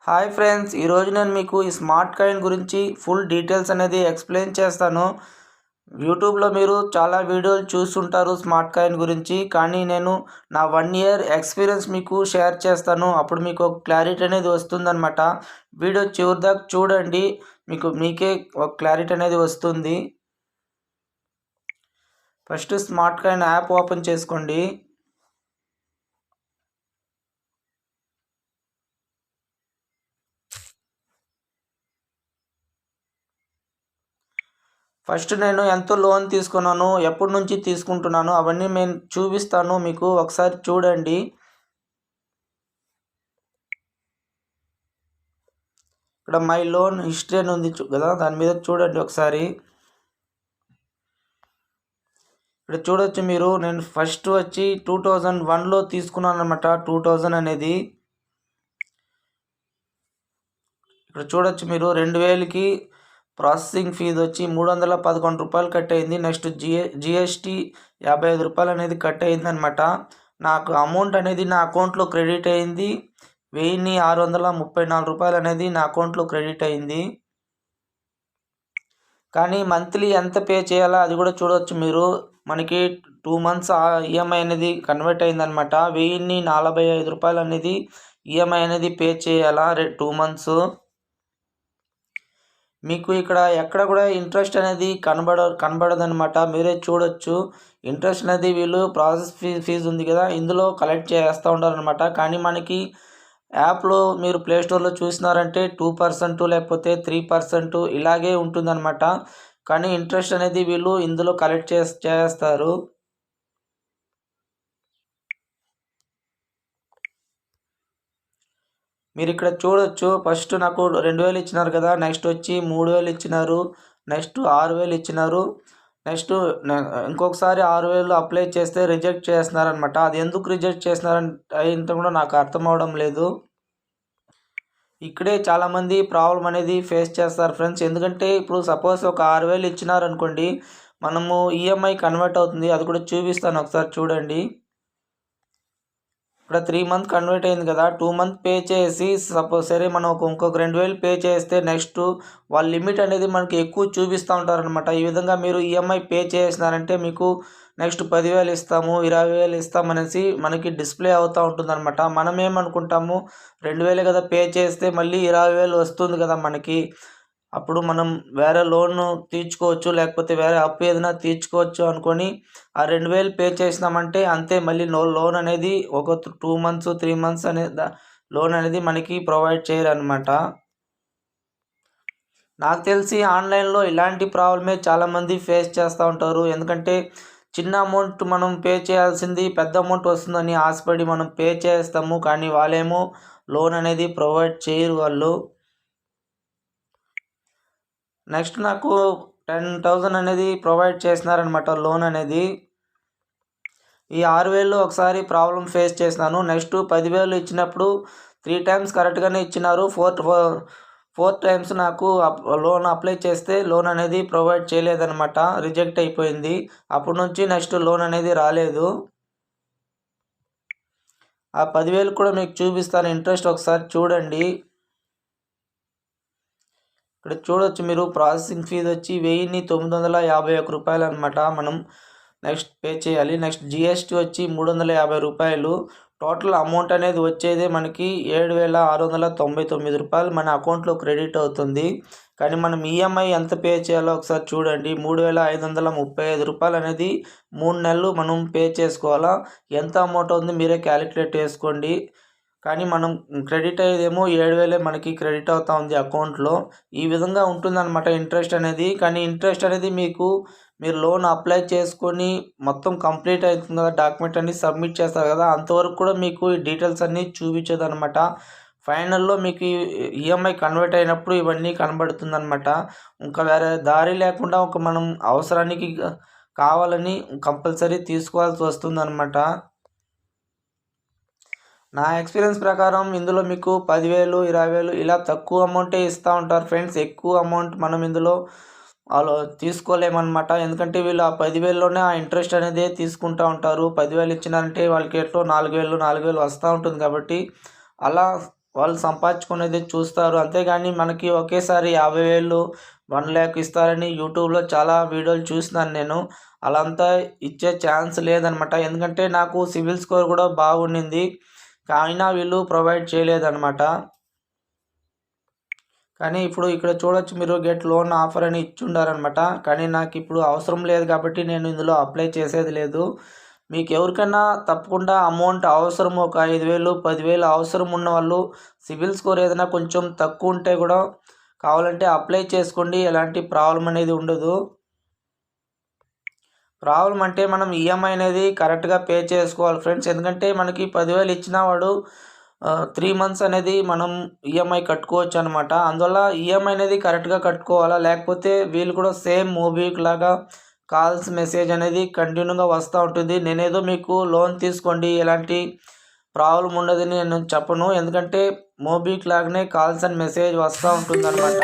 Hi friends, ఈరోజు నేను మీకు ఈ స్మార్ట్ కాయిన్ గురించి ఫుల్ డీటెయిల్స్ అనేది ఎక్స్ప్లెయిన్ చేస్తాను. యూట్యూబ్లో మీరు చాలా వీడియోలు చూస్తుంటారు స్మార్ట్ కాయిన్ గురించి, కానీ నేను నా 1 ఇయర్ ఎక్స్పీరియన్స్ మీకు షేర్ చేస్తాను. అప్పుడు మీకు ఒక క్లారిటీ అనేది వస్తుందన్నమాట. వీడియో చివరి దాకా చూడండి, మీకే ఒక క్లారిటీ అనేది వస్తుంది. First smart coin app open చేసుకోండి. ఫస్ట్ నేను ఎంత లోన్ తీసుకున్నాను, ఎప్పటి నుంచి తీసుకుంటున్నాను అవన్నీ నేను చూపిస్తాను మీకు. ఒకసారి చూడండి. ఇక్కడ మై లోన్ హిస్టరీ అని ఉంది కదా, దాని మీద చూడండి ఒకసారి. ఇక్కడ చూడొచ్చు మీరు, నేను ఫస్ట్ వచ్చి 2001లో తీసుకున్నాను అనమాట. 2000 అనేది ఇక్కడ చూడొచ్చు మీరు. 2000కి ప్రాసెసింగ్ ఫీజు వచ్చి 311 రూపాయలు కట్ అయింది. నెక్స్ట్ జిఎస్టీ 55 రూపాయలు అనేది కట్ అయింది అనమాట. నాకు అమౌంట్ అనేది నా అకౌంట్లో క్రెడిట్ అయింది. 1634 రూపాయలు అనేది నా అకౌంట్లో క్రెడిట్ అయింది. కానీ మంత్లీ ఎంత పే చేయాలో అది కూడా చూడవచ్చు మీరు. మనకి 2 మంత్స్ ఈఎంఐ అనేది కన్వర్ట్ అయిందనమాట. 1045 రూపాయలు అనేది ఈఎంఐ అనేది పే చేయాలా 2 మంత్స్. మీకు ఇక్కడ ఎక్కడ కూడా ఇంట్రెస్ట్ అనేది కనబడదనమాట. మీరే చూడొచ్చు. ఇంట్రెస్ట్ అనేది వీళ్ళు ప్రాసెస్ ఫీజు ఉంది కదా, ఇందులో కలెక్ట్ చేస్తూ ఉంటారనమాట. కానీ మనకి యాప్లో మీరు ప్లేస్టోర్లో చూసినారంటే 2% లేకపోతే 3% ఇలాగే ఉంటుందన్నమాట. కానీ ఇంట్రెస్ట్ అనేది వీళ్ళు ఇందులో కలెక్ట్ చేస్తారు. మీరు ఇక్కడ చూడొచ్చు. ఫస్ట్ నాకు 2000 ఇచ్చినారు కదా, నెక్స్ట్ వచ్చి 3000 ఇచ్చినారు, నెక్స్ట్ 6000 ఇచ్చినారు, నెక్స్ట్ ఇంకొకసారి 6000 అప్లై చేస్తే రిజెక్ట్ చేస్తున్నారనమాట. అది ఎందుకు రిజెక్ట్ చేస్తున్నారంటే కూడా నాకు అర్థం అవడం లేదు. ఇక్కడే చాలామంది ప్రాబ్లం అనేది ఫేస్ చేస్తారు ఫ్రెండ్స్. ఎందుకంటే ఇప్పుడు సపోజ్ ఒక 6000 ఇచ్చినారనుకోండి, మనము ఈఎంఐ కన్వర్ట్ అవుతుంది. అది కూడా చూపిస్తాను ఒకసారి చూడండి. ఇక్కడ 3 మంత్ కన్వర్ట్ అయింది కదా, 2 మంత్ పే చేసి సపోజ్ సరే మనం ఇంకొక 2000 పే చేస్తే నెక్స్ట్ వాళ్ళ లిమిట్ అనేది మనకి ఎక్కువ చూపిస్తూ ఉంటారనమాట. ఈ విధంగా మీరు ఈఎంఐ పే చేసినారంటే మీకు నెక్స్ట్ 10,000 ఇస్తాము, 20,000 ఇస్తామనేసి మనకి డిస్ప్లే అవుతూ ఉంటుందన్నమాట. మనం ఏమనుకుంటాము, 2000 కదా పే చేస్తే మళ్ళీ 20,000 వస్తుంది కదా మనకి, అప్పుడు మనం వేరే లోన్ తీర్చుకోవచ్చు, లేకపోతే వేరే అప్పు ఏదైనా తీర్చుకోవచ్చు అనుకొని ఆ 2000 పే చేసినామంటే అంతే. మళ్ళీ లోన్ అనేది ఒక 2 మంత్స్ 3 మంత్స్ అనే లోన్ అనేది మనకి ప్రొవైడ్ చేయరనమాట. నాకు తెలిసి ఆన్లైన్లో ఇలాంటి ప్రాబ్లమే చాలామంది ఫేస్ చేస్తూ ఉంటారు. ఎందుకంటే చిన్న అమౌంట్ మనం పే చేయాల్సింది పెద్ద అమౌంట్ వస్తుందని ఆశపడి మనం పే చేస్తాము, కానీ వాళ్ళేమో లోన్ అనేది ప్రొవైడ్ చేయరు వాళ్ళు. నెక్స్ట్ నాకు 10,000 అనేది ప్రొవైడ్ చేసినారనమాట లోన్ అనేది. ఈ 6,000 ఒకసారి ప్రాబ్లం ఫేస్ చేసినాను. నెక్స్ట్ 10,000 ఇచ్చినప్పుడు 3 టైమ్స్ కరెక్ట్గానే ఇచ్చినారు. ఫోర్త్ టైమ్స్ నాకు లోన్ అప్లై చేస్తే లోన్ అనేది ప్రొవైడ్ చేయలేదన్నమాట, రిజెక్ట్ అయిపోయింది. అప్పటి నుంచి నెక్స్ట్ లోన్ అనేది రాలేదు. ఆ 10,000 కూడా మీకు చూపిస్తాను ఇంట్రెస్ట్, ఒకసారి చూడండి. ఇక్కడ చూడొచ్చు మీరు, ప్రాసెసింగ్ ఫీజు వచ్చి 1951 రూపాయలు అనమాట మనం నెక్స్ట్ పే చేయాలి. నెక్స్ట్ జిఎస్టీ వచ్చి 350 రూపాయలు. టోటల్ అమౌంట్ అనేది వచ్చేదే మనకి 7,699 రూపాయలు మన అకౌంట్లో క్రెడిట్ అవుతుంది. కానీ మనం ఈఎంఐ ఎంత పే చేయాలో ఒకసారి చూడండి. 3,535 రూపాయలు అనేది 3 నెలలు మనం పే చేసుకోవాలా. ఎంత అమౌంట్ అవుతుంది మీరే క్యాలిక్యులేట్ చేసుకోండి. కానీ మనం క్రెడిట్ అయ్యేదేమో 7,000 మనకి క్రెడిట్ అవుతా ఉంది అకౌంట్లో. ఈ విధంగా ఉంటుందన్నమాట ఇంట్రెస్ట్ అనేది. కానీ ఇంట్రెస్ట్ అనేది మీరు లోన్ అప్లై చేసుకొని మొత్తం కంప్లీట్ అవుతుంది కదా, డాక్యుమెంట్ అన్ని సబ్మిట్ చేస్తారు కదా, అంతవరకు కూడా మీకు ఈ డీటెయిల్స్ అన్నీ చూపించదు అనమాట. ఫైనల్లో మీకు ఈఎంఐ కన్వర్ట్ అయినప్పుడు ఇవన్నీ కనబడుతుందన్నమాట. ఇంకా వేరే దారి లేకుండా మనం అవసరానికి కావాలని కంపల్సరీ తీసుకోవాల్సి వస్తుందన్నమాట. నా ఎక్స్పీరియన్స్ ప్రకారం ఇందులో మీకు 10,000 20,000 ఇలా తక్కువ అమౌంటే ఇస్తూ ఉంటారు ఫ్రెండ్స్. ఎక్కువ అమౌంట్ మనం ఇందులో వాళ్ళు తీసుకోలేమన్నమాట. ఎందుకంటే వీళ్ళు ఆ 10,000లోనే ఆ ఇంట్రెస్ట్ అనేది తీసుకుంటూ ఉంటారు. 10,000 ఇచ్చినారంటే వాళ్ళకి ఎట్లో 4,000 వస్తూ ఉంటుంది కాబట్టి అలా వాళ్ళు సంపాదించుకునేది చూస్తారు. అంతేగాని మనకి ఒకేసారి 50,000 1,00,000 ఇస్తారని యూట్యూబ్లో చాలా వీడియోలు చూసినాను నేను. అలా అంతా ఇచ్చే ఛాన్స్ లేదనమాట. ఎందుకంటే నాకు సిబిల్ స్కోర్ కూడా బాగుండింది. అయినా వీళ్ళు ప్రొవైడ్ చేయలేదన్నమాట. కానీ ఇప్పుడు ఇక్కడ చూడొచ్చు మీరు గెట్ లోన్ ఆఫర్ అని ఇచ్చుండారనమాట. కానీ నాకు ఇప్పుడు అవసరం లేదు కాబట్టి నేను ఇందులో అప్లై చేసేది లేదు. మీకు ఎవరికైనా తప్పకుండా అమౌంట్ అవసరం, ఒక 5,000 10,000 అవసరం ఉన్న వాళ్ళు సిబిల్ స్కోర్ ఏదైనా కొంచెం తక్కువ ఉంటే కూడా కావాలంటే అప్లై చేసుకోండి. ఎలాంటి ప్రాబ్లం అనేది ఉండదు. ప్రాబ్లం అంటే మనం ఈఎంఐ అనేది కరెక్ట్గా పే చేసుకోవాలి ఫ్రెండ్స్. ఎందుకంటే మనకి 10,000 ఇచ్చిన వాడు 3 మంత్స్ అనేది మనం ఈఎంఐ కట్టుకోవచ్చు అనమాట. అందువల్ల ఈఎంఐ అనేది కరెక్ట్గా కట్టుకోవాలా, లేకపోతే వీళ్ళు కూడా సేమ్ మోబిక్విక్ లాగా కాల్స్ మెసేజ్ అనేది కంటిన్యూగా వస్తూ ఉంటుంది. నేనేదో మీకు లోన్ తీసుకోండి ఎలాంటి ప్రాబ్లం ఉండదని నేను చెప్పను. ఎందుకంటే మోబిక్విక్ లాగానే కాల్స్ అండ్ మెసేజ్ వస్తూ ఉంటుందన్నమాట.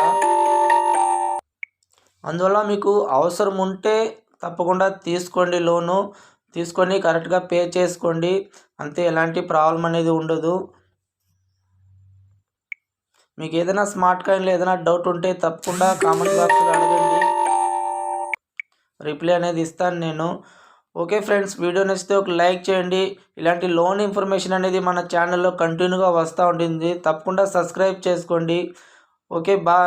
అందువల్ల మీకు అవసరం ఉంటే తప్పకుండా తీసుకోండి లోను. తీసుకొని కరెక్ట్గా పే చేసుకోండి. అంతే, ఎలాంటి ప్రాబ్లం అనేది ఉండదు. మీకు ఏదైనా స్మార్ట్ కాయిన్లో ఏదైనా డౌట్ ఉంటే తప్పకుండా కామెంట్ బాక్స్లో అడగండి. రిప్లై అనేది ఇస్తాను నేను. ఓకే ఫ్రెండ్స్, వీడియో నచ్చితే ఒక లైక్ చేయండి. ఇలాంటి లోన్ ఇన్ఫర్మేషన్ అనేది మన ఛానల్లో కంటిన్యూగా వస్తూ ఉంటుంది. తప్పకుండా సబ్స్క్రైబ్ చేసుకోండి. Okay, bye.